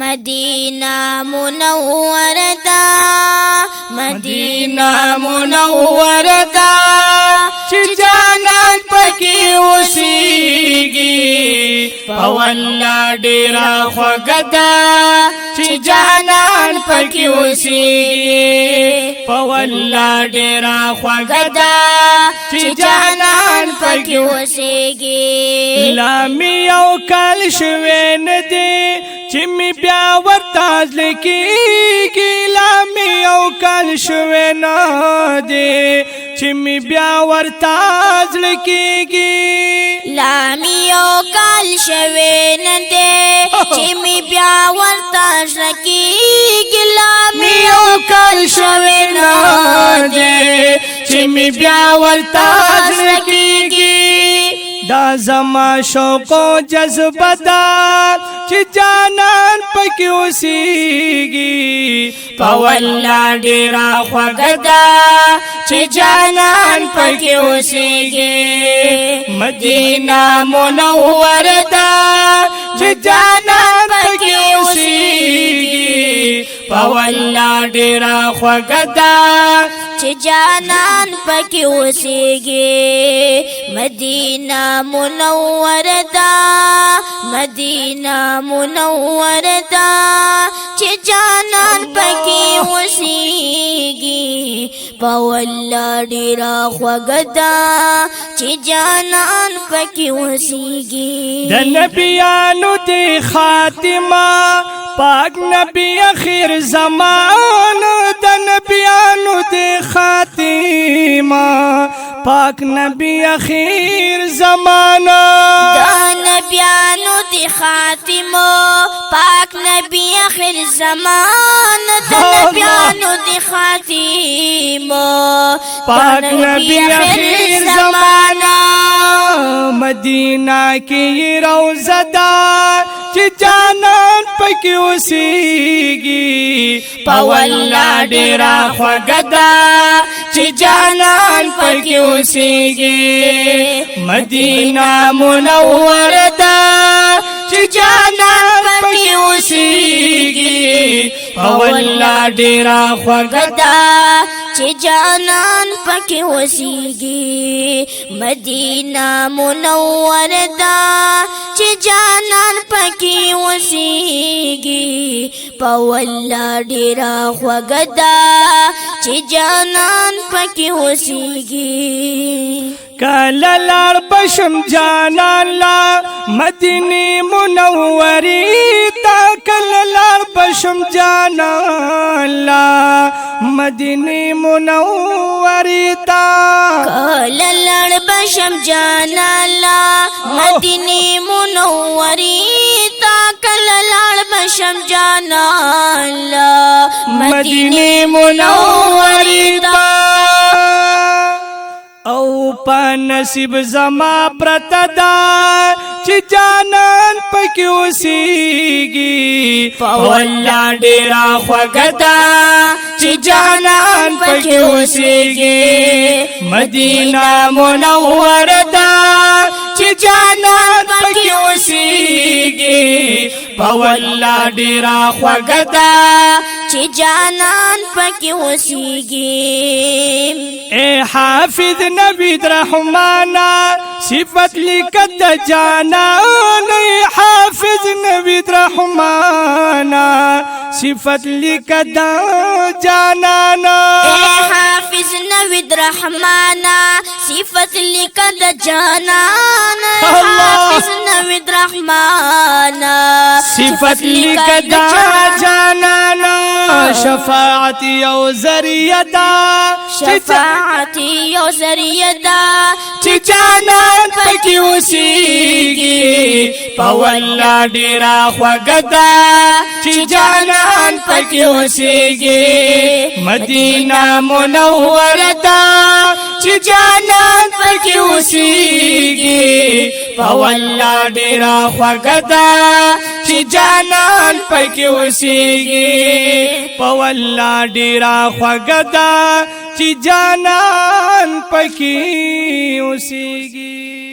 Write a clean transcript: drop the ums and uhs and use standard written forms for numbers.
مدینہ منورہ مدینہ منورہ چې جانان پکې اوسېږي په والله ډېره خوږه ده چې جانان پکې اوسېږي په والله ډېره خوږه ده چې جانان پکې اوسېږي لا مې یو کال شوی نه دی چې مې بیا ورته زړه کېږي لا مې یو کال شوی نه دی چې مې بیا ورته زړه کېږي لا مې یو کال شوی نه دی چې مې بیا ورته زړه کېږي لا مې یو کال شوی نه دی چې مې بیا ورته زړه کېږي دا زما شوق او جذبه ده چې جانان پکې اوسېږي په والله ډېره خوږه ده چې جانان پکې اوسېږي مدینه منوره ده چې جانان پکې اوسېږي په والله ډېره خوږه ده چې جانان پکې اوسېږي مدینہ منوره ده مدینہ منوره ده چې جانان پکې اوسېږي په والله ډېره خوږه ده چې جانان پکې اوسېږي د نبیانو دی خاتمه پاک نبی اخر زمان د نبیانو دی خاتمه پاک نبی اخر زمان د نبیانو دی خاتمه پاک نبی اخر زمان د نبیانو دی خاتمه پاک نبی اخر زمان مدینہ کی روزہ ده چې جانان پکې اوسېږي په والله ډېره خوږه ده چې جانان پکې اوسېږي مدینہ منوره ده چې جانان پکې اوسېږي په والله ډېره خوږه ده چې جانان پکې اوسېږي مدینہ منوره ده چې جانان پکې اوسېږي په والله ډېره خوږه ده چې جانان پکې اوسېږي کله لاړ بشم جانان لا مدینه منورې تا کله لاړ بشم جانان لا مدینه منورې تا کله لاړ بشم جانان لا مدینه منورې تا کله لاړ بشم جانان لا مدینه منورې تا او په نصیب زما پرته ده چې جانان پکې اوسېږي په والله ډېره خوږه ده چې جانان پکې اوسېږي مدینه منوره ده چې جانان پکې اوسېږي په والله ډېره خوږه ده چې جانان پکې اوسېږي اے حافظ نوید رحمانا صفت لیکت جانان اے حافظ نوید رحمانا صفت لیکت جانانا اے حافظ نوید رحمانا صفت لیکت جانانا حافظ نوید رحمانا صفت لیکت جانانا شفاعت یو ذریعہ دا شفاعت یو ذریعہ دا چې جانان پکې اوسېږي په والله ډېره خوږه ده چې جانان پکې اوسېږي مدینه منوره ده چې جانان پکې اوسېږي په والله ډېره خوږه ده چې جانان پکې اوسېږي په والله ډېره خوږه ده چې جانان پکې اوسېږي